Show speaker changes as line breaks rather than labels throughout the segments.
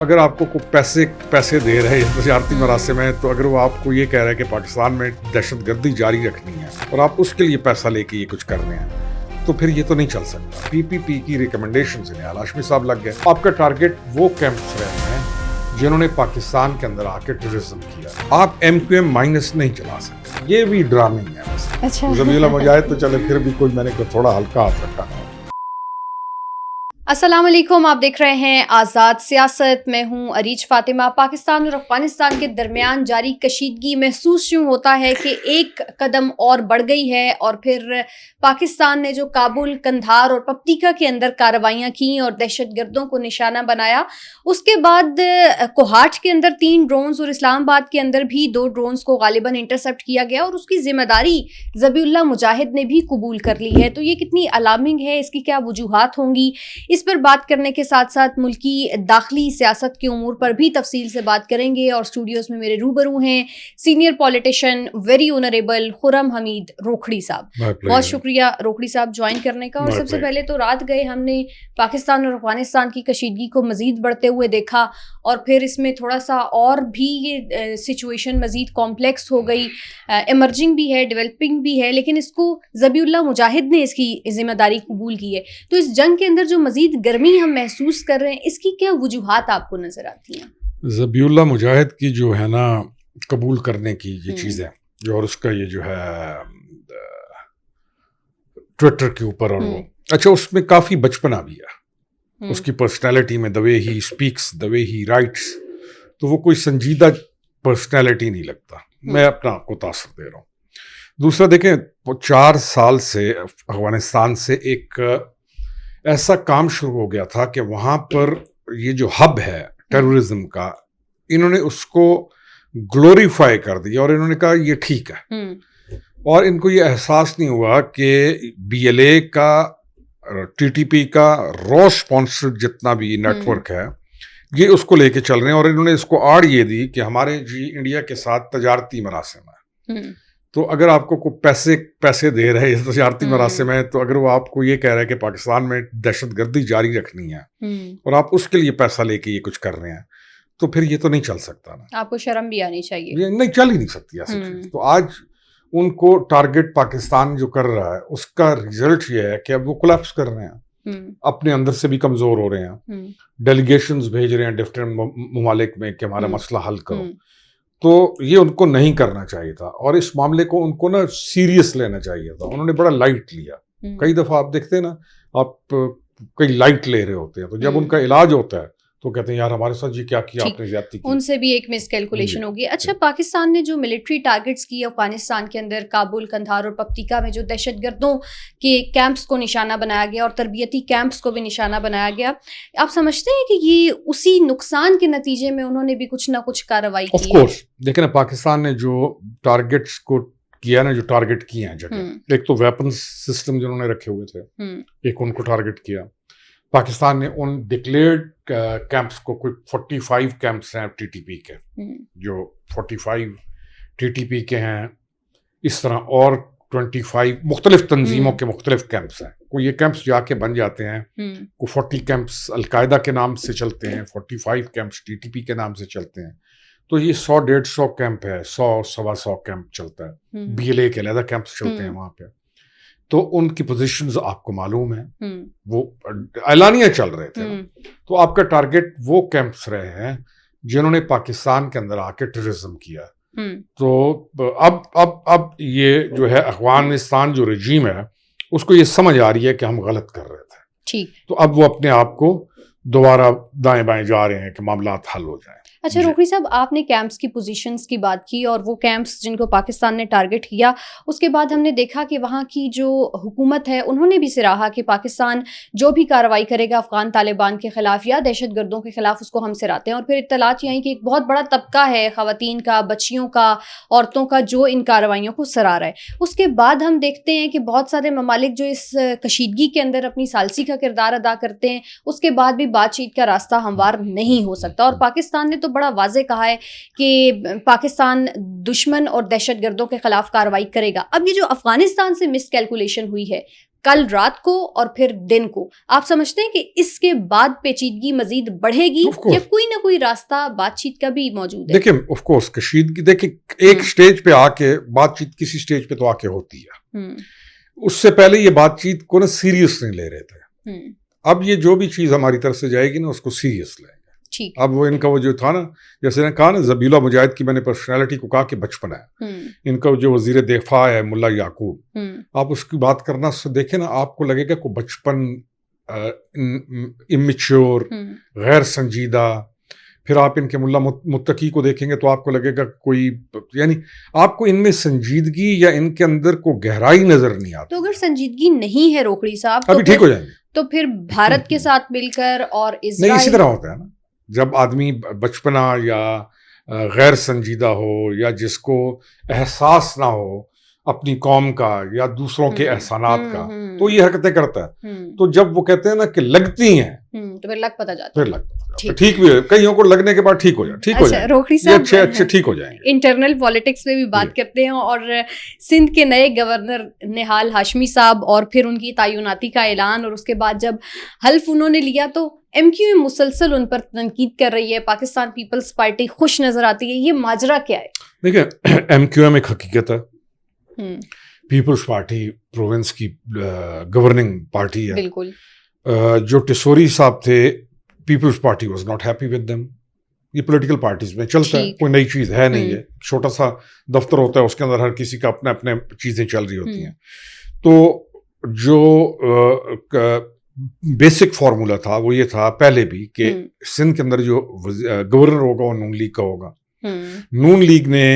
اگر آپ کو کوئی پیسے دے رہے ہیں تجارتی مراسم میں، تو اگر وہ آپ کو یہ کہہ رہا ہے کہ پاکستان میں دہشت گردی جاری رکھنی ہے اور آپ اس کے لیے پیسہ لے کے یہ کچھ کر رہے ہیں، تو پھر یہ تو نہیں چل سکتا۔ پی پی پی کی ریکمنڈیشن سے نہال ہاشمی صاحب لگ گئے۔ آپ کا ٹارگٹ وہ کیمپس رہے ہیں جنہوں نے پاکستان کے اندر آ کے ٹیررزم کیا۔ آپ ایم کیو ایم مائنس نہیں چلا سکتے، یہ بھی ڈرامے ہیں۔ ذبیح اللہ مجاہد تو چلے پھر بھی کوئی، میں نے تھوڑا ہلکا ہاتھ رکھا۔
السلام علیکم، آپ دیکھ رہے ہیں آزاد سیاست۔ میں ہوں عریج فاطمہ۔ پاکستان اور افغانستان کے درمیان جاری کشیدگی محسوس یوں ہوتا ہے کہ ایک قدم اور بڑھ گئی ہے، اور پھر پاکستان نے جو کابل، قندھار اور پکتیکا کے اندر کارروائیاں کیں اور دہشت گردوں کو نشانہ بنایا، اس کے بعد کوہاٹ کے اندر 3 ڈرونز اور اسلام آباد کے اندر بھی 2 ڈرونز کو غالباً انٹرسپٹ کیا گیا، اور اس کی ذمہ داری ذبیح اللہ مجاہد نے بھی قبول کر لی ہے۔ تو یہ کتنی الارمنگ ہے، اس کی کیا وجوہات ہوں گی، اس پر بات کرنے کے ساتھ ساتھ ملکی داخلی سیاست کے امور پر بھی تفصیل سے بات کریں گے۔ اور اسٹوڈیوز میں میرے روبرو ہیں سینئر پولیٹیشین ویری آنریبل خرم حمید روکھڑی صاحب۔ بہت شکریہ روکھڑی صاحب جوائن کرنے کا۔ اور سب سے پہلے تو رات گئے ہم نے پاکستان اور افغانستان کی کشیدگی کو مزید بڑھتے ہوئے دیکھا، اور پھر اس میں تھوڑا سا اور بھی یہ سچویشن مزید کمپلیکس ہو گئی، ایمرجنگ بھی ہے، ڈیولپنگ بھی ہے، لیکن اس کو ذبیح اللہ مجاہد نے اس کی ذمہ داری قبول کی ہے۔ تو اس جنگ کے اندر جو مزید گرمی ہم محسوس کر رہے ہیں، اس کی کیا وجوہات آپ کو نظر آتی ہیں؟
ذبیح اللہ مجاہد کی جو ہے نا قبول کرنے کی یہ چیز ہے، جو اور اس کا یہ جو ہے ٹویٹر کے اوپر، اور وہ اچھا اس میں کافی بچپنا بھی ہے اس کی پرسنالٹی میں، the way he speaks, the way he writes، تو وہ کوئی سنجیدہ پرسنالٹی نہیں لگتا۔ میں اپنا آپ کو تاثر دے رہا ہوں۔ دوسرا دیکھیں، 4 سال سے افغانستان سے ایک ایسا کام شروع ہو گیا تھا کہ وہاں پر یہ جو ہب ہے ٹیررزم کا، انہوں نے اس کو گلوریفائی کر دیا، اور انہوں نے کہا یہ ٹھیک ہے، اور ان کو یہ احساس نہیں ہوا کہ بی ایل اے کا، ٹی ٹی پی کا، رو اسپانسرڈ جتنا بھی نیٹ ورک ہے، یہ اس کو لے کے چل رہے ہیں، اور انہوں نے اس کو آڑ یہ دی کہ ہمارے انڈیا کے ساتھ تجارتی مراسم ہے۔ تو اگر آپ کو کوئی پیسے دے رہے ہیں تجارتی مراسم میں، تو اگر وہ آپ کو یہ کہہ رہا ہے کہ پاکستان میں دہشت گردی جاری رکھنی ہے اور آپ اس کے لیے پیسہ لے کے یہ کچھ کر رہے ہیں، تو پھر یہ تو نہیں چل سکتا نا۔
آپ کو شرم بھی آنی چاہیے۔
یہ نہیں چل ہی نہیں سکتی ایسی چیز۔ تو آج ان کو ٹارگٹ پاکستان جو کر رہا ہے، اس کا ریزلٹ یہ ہے کہ اب وہ کولیپس کر رہے ہیں، اپنے اندر سے بھی کمزور ہو رہے ہیں، ڈیلیگیشنز بھیج رہے ہیں ڈفرینٹ ممالک میں کہ ہمارا مسئلہ حل کرو۔ تو یہ ان کو نہیں کرنا چاہیے تھا، اور اس معاملے کو ان کو نا سیریس لینا چاہیے تھا۔ انہوں نے بڑا لائٹ لیا۔ کئی دفعہ آپ دیکھتے ہیں نا، آپ کئی لائٹ لے رہے ہوتے ہیں، تو جب ان کا علاج ہوتا ہے تو کہتے ہیں یار ہمارے ساتھ یہ کیا کیا آپ نے، زیادتی کی۔
ان سے بھی ایک مس کیلکولیشن ہوگی۔ اچھا، پاکستان نے جو ملٹری ٹارگٹس کی افغانستان کے اندر، کابل، قندھار اور پکتیکا میں جو دہشت گردوں کے کیمپس کو نشانہ بنایا گیا اور تربیتی کیمپس کو بھی نشانہ بنایا گیا، آپ سمجھتے ہیں کہ یہ اسی نقصان کے نتیجے میں انہوں نے بھی کچھ نہ کچھ کارروائی کی؟
آف کورس، دیکھیں نا پاکستان نے جو ٹارگٹس کو کیا نا، جو ٹارگٹ کیے ہیں جگہ، ایک تو ویپن سسٹم جنہوں نے رکھے ہوئے تھے، ایک ان کو ٹارگٹ کیا۔ پاکستان نے ان ڈکلیئرڈ کیمپس کو، کوئی 45 کیمپس ہیں ٹی ٹی پی کے، جو 45 ٹی ٹی پی کے ہیں، اس طرح اور 25 مختلف تنظیموں کے مختلف کیمپس ہیں۔ کوئی یہ کیمپس جا کے بن جاتے ہیں، کوئی 40 کیمپس القاعدہ کے نام سے چلتے ہیں، 45 کیمپس ٹی ٹی پی کے نام سے چلتے ہیں۔ تو یہ 100-150 کیمپ ہے، 100-125 کیمپ چلتا ہے، بی ایل اے کے علیحدہ کیمپس چلتے ہیں وہاں پہ۔ تو ان کی پوزیشنز آپ کو معلوم ہیں، وہ اعلانیہ چل رہے تھے۔ تو آپ کا ٹارگٹ وہ کیمپس رہے ہیں جنہوں نے پاکستان کے اندر آ کے ٹیررزم کیا۔ تو اب یہ جو ہے افغانستان جو رجیم ہے، اس کو یہ سمجھ آ رہی ہے کہ ہم غلط کر رہے تھے، تو اب وہ اپنے آپ کو دوبارہ دائیں بائیں جا رہے ہیں کہ معاملات حل ہو جائیں۔
اچھا روکھڑی صاحب، آپ نے کیمپس کی پوزیشنز کی بات کی، اور وہ کیمپس جن کو پاکستان نے ٹارگٹ کیا، اس کے بعد ہم نے دیکھا کہ وہاں کی جو حکومت ہے انہوں نے بھی سراہا کہ پاکستان جو بھی کارروائی کرے گا افغان طالبان کے خلاف یا دہشت گردوں کے خلاف، اس کو ہم سراہتے ہیں۔ اور پھر اطلاعات یہ آئیں کہ ایک بہت بڑا طبقہ ہے خواتین کا، بچیوں کا، عورتوں کا، جو ان کارروائیوں کو سراہ رہا ہے۔ اس کے بعد ہم دیکھتے ہیں کہ بہت سارے ممالک جو اس کشیدگی کے اندر اپنی ثالثی کا کردار ادا کرتے ہیں، اس کے بعد بھی بات چیت کا راستہ ہموار نہیں ہو سکتا۔ اور پاکستان نے تو بڑا واضح کہا ہے کہ پاکستان دشمن اور دہشت گردوں کے خلاف کارروائی کرے گا۔ اب یہ جو افغانستان سے مس کیلکولیشن ہوئی ہے، کل رات کو اور پھر دن کو. آپ سمجھتے ہیں کہ اس کے بعد پیچیدگی مزید بڑھے گی یا کوئی نہ کوئی راستہ بات چیت کا بھی موجود ہے؟
دیکھیں آف کورس کشیدگی دیکھیں ایک سٹیج پہ آ کے بات چیت کسی سٹیج پہ تو آ کے ہوتی ہے. اس سے پہلے یہ بات چیت کو نا سیریس نہیں لے رہے تھے. اب یہ جو بھی چیز ہماری طرف سے جائے گی نا اس کو سیریس لیں گے. اب وہ ان کا وہ جو تھا نا جیسے نے کہا نا زبیلہ مجاہد کی میں نے پرسنالٹی کو کہا کہ بچپن ہے. ان کا جو وزیر دفاع ہے ملا یعقوب, آپ اس کی بات کرنا اس سے دیکھیں نا آپ کو لگے گا کوئی بچپن, امیچور, غیر سنجیدہ. پھر آپ ان کے ملا متقی کو دیکھیں گے تو آپ کو لگے گا کوئی, یعنی آپ کو ان میں سنجیدگی یا ان کے اندر کو گہرائی نظر نہیں آتی.
تو اگر سنجیدگی نہیں ہے روکڑی صاحب
ابھی ٹھیک ہو جائیں گے
تو پھر بھارت کے ساتھ مل کر اور
نہیں, اسی طرح ہوتا ہے نا جب آدمی بچپنا یا غیر سنجیدہ ہو یا جس کو احساس نہ ہو اپنی قوم کا یا دوسروں کے احسانات کا تو یہ حرکتیں کرتا ہے. تو جب وہ کہتے ہیں نا کہ لگتی ہیں
تو پھر لگ پتہ جاتا ہے,
ٹھیک بھی ہے. کئیوں کو لگنے کے بعد ٹھیک ہو جائے,
روکڑی
صاحب اچھے ٹھیک ہو جائیں گے.
انٹرنل پالیٹکس میں بھی بات کرتے ہیں اور سندھ کے نئے گورنر نہال ہاشمی صاحب اور پھر ان کی تعیناتی کا اعلان اور اس کے بعد جب حلف انہوں نے لیا تو ایم کیو ایم مسلسل ان پر تنقید کر رہی ہے, پاکستان پیپلز پارٹی خوش نظر آتی ہے. یہ ماجرا کیا ہے؟
دیکھیں ایم کیو ایم ایک حقیقت ہے. پیپلز پارٹی پروونس کی گورننگ پارٹی ہے.
بالکل.
جو ٹسوری صاحب تھے Peoples Party was not happy with them. یہ پولیٹیکل پارٹیز میں چلتا ہے, کوئی نئی چیز ہے نہیں ہے. چھوٹا سا دفتر ہوتا ہے اس کے اندر ہر کسی کا اپنے اپنے چیزیں چل رہی ہوتی ہیں. تو جو بیسک فارمولا تھا وہ یہ تھا پہلے بھی کہ سندھ کے اندر جو گورنر ہوگا وہ نون لیگ کا ہوگا. نون لیگ نے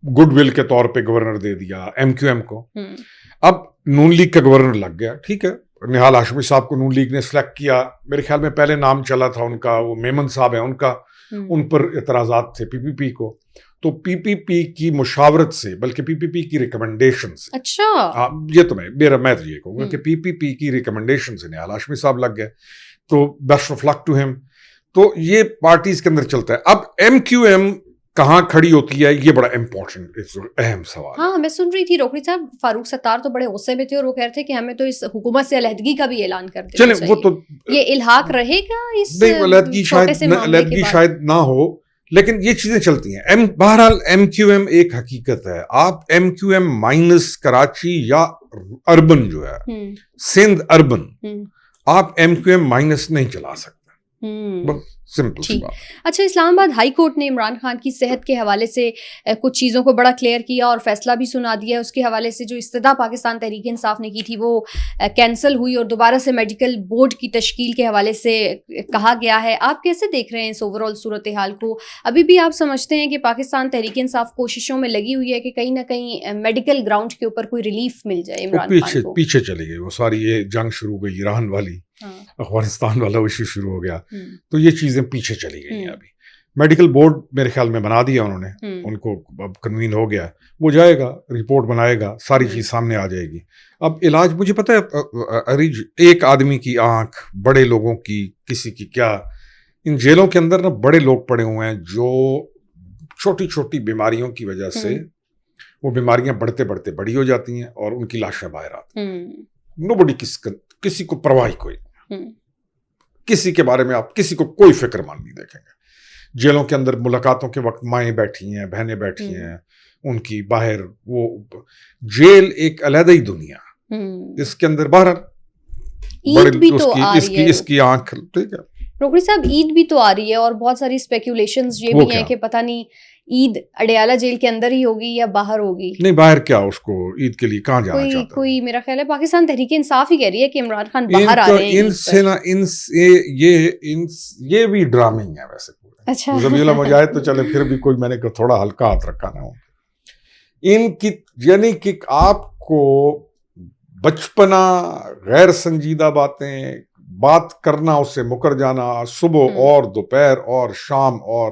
گڈ ول کے طور پہ گورنر دے دیا ایم کیو ایم کو. اب نون لیگ کا گورنر لگ گیا, ٹھیک ہے. نہال ہاشمی صاحب کو نون لیگ نے سلیکٹ کیا. میرے خیال میں پہلے نام چلا تھا ان کا, وہ میمن صاحب ہیں ان کا, ان پر اعتراضات تھے پی پی پی کو. تو پی پی پی کی مشاورت سے بلکہ پی پی پی کی ریکمنڈیشن سے,
اچھا
یہ تو میں تو یہ کہوں گا کہ پی پی پی کی ریکمنڈیشن سے نہال ہاشمی صاحب لگ گئے. تو بیسٹ آف لک ٹو ہم. تو یہ پارٹیز کے اندر چلتا ہے. اب ایم کیو ایم کہاں کھڑی ہوتی ہے یہ بڑا امپورٹنٹ اہم سوال.
ہاں میں سن رہی تھی روکڑی صاحب فاروق ستار تو بڑے غصے میں تھے اور وہ کہہ رہے تھے کہ ہمیں تو اس حکومت سے علیحدگی کا بھی اعلان کر دینا چاہیے. وہ تو یہ الحاق رہے گا اس
علیحدگی شاید نہ ہو لیکن یہ چیزیں چلتی ہیں. بہرحال ایم کیو ایم ایک حقیقت ہے. آپ M Q M minus Karachi یا اربن جو ہے سندھ اربن, آپ ایم کیو ایم مائنس نہیں چلا سکتے.
اچھا, اسلام آباد ہائی کورٹ نے عمران خان کی صحت کے حوالے سے کچھ چیزوں کو بڑا کلیئر کیا اور فیصلہ بھی سنا دیا. اس کے حوالے سے جو استدعا پاکستان تحریک انصاف نے کی تھی وہ کینسل ہوئی اور دوبارہ سے میڈیکل بورڈ کی تشکیل کے حوالے سے کہا گیا ہے. آپ کیسے دیکھ رہے ہیں اس اوور آل صورتحال کو؟ ابھی بھی آپ سمجھتے ہیں کہ پاکستان تحریک انصاف کوششوں میں لگی ہوئی ہے کہ کہیں نہ کہیں میڈیکل گراؤنڈ کے اوپر کوئی ریلیف مل جائے عمران خان کو؟
پیچھے چلی گئی وہ ساری, یہ جنگ شروع ہو گئی ایران والی, افغانستان والا ایشو شروع ہو گیا, تو یہ چیزیں پیچھے چلی گئی ہیں. ابھی میڈیکل بورڈ میرے خیال میں بنا دیا انہوں نے, ان کو اب کنوین ہو گیا, وہ جائے گا رپورٹ بنائے گا, ساری چیز سامنے آ جائے گی. اب علاج مجھے پتہ ہے اریج, ایک آدمی کی آنکھ, بڑے لوگوں کی, کسی کی کیا, ان جیلوں کے اندر نا بڑے لوگ پڑے ہوئے ہیں جو چھوٹی چھوٹی بیماریوں کی وجہ سے وہ بیماریاں بڑھتے بڑھتے بڑی ہو جاتی ہیں اور ان کی لاشیں باہر آتی ہیں. نوبڈی کسی کو پرواہ کوئی, کسی کے بارے میں آپ کسی کو کوئی فکر مند نہیں دیکھیں گے. جیلوں کے اندر ملاقاتوں کے وقت مائیں بیٹھی ہیں, بہنیں بیٹھی ہیں, ان کی باہر وہ جیل ایک علیحدہ ہی دنیا, اس کے اندر باہر اس کی آنکھ. ٹھیک ہے
روکڑی صاحب, عید بھی تو آ رہی ہے اور بہت ساری اسپیکولیشنز یہ بھی ہیں کہ پتہ نہیں عید اڈیالہ جیل کے اندر ہی ہوگی یا باہر ہوگی.
نہیں باہر کیا, اس کو عید کے لیے کہاں جانا چاہتا ہے
کوئی میرا خیال ہے پاکستان تحریک انصاف ہی کہہ رہی ہے کہ عمران خان باہر آ رہے ہیں.
یہ بھی ڈرامنگ ہے ویسے.
اچھا
زبیلہ مجاہد تو چلے پھر بھی کوئی میں نے تھوڑا ہلکا ہاتھ رکھا نہ ہو. ان کی یعنی کہ آپ کو بچپنا, غیر سنجیدہ باتیں, بات کرنا اس سے مکر جانا, صبح اور دوپہر اور شام اور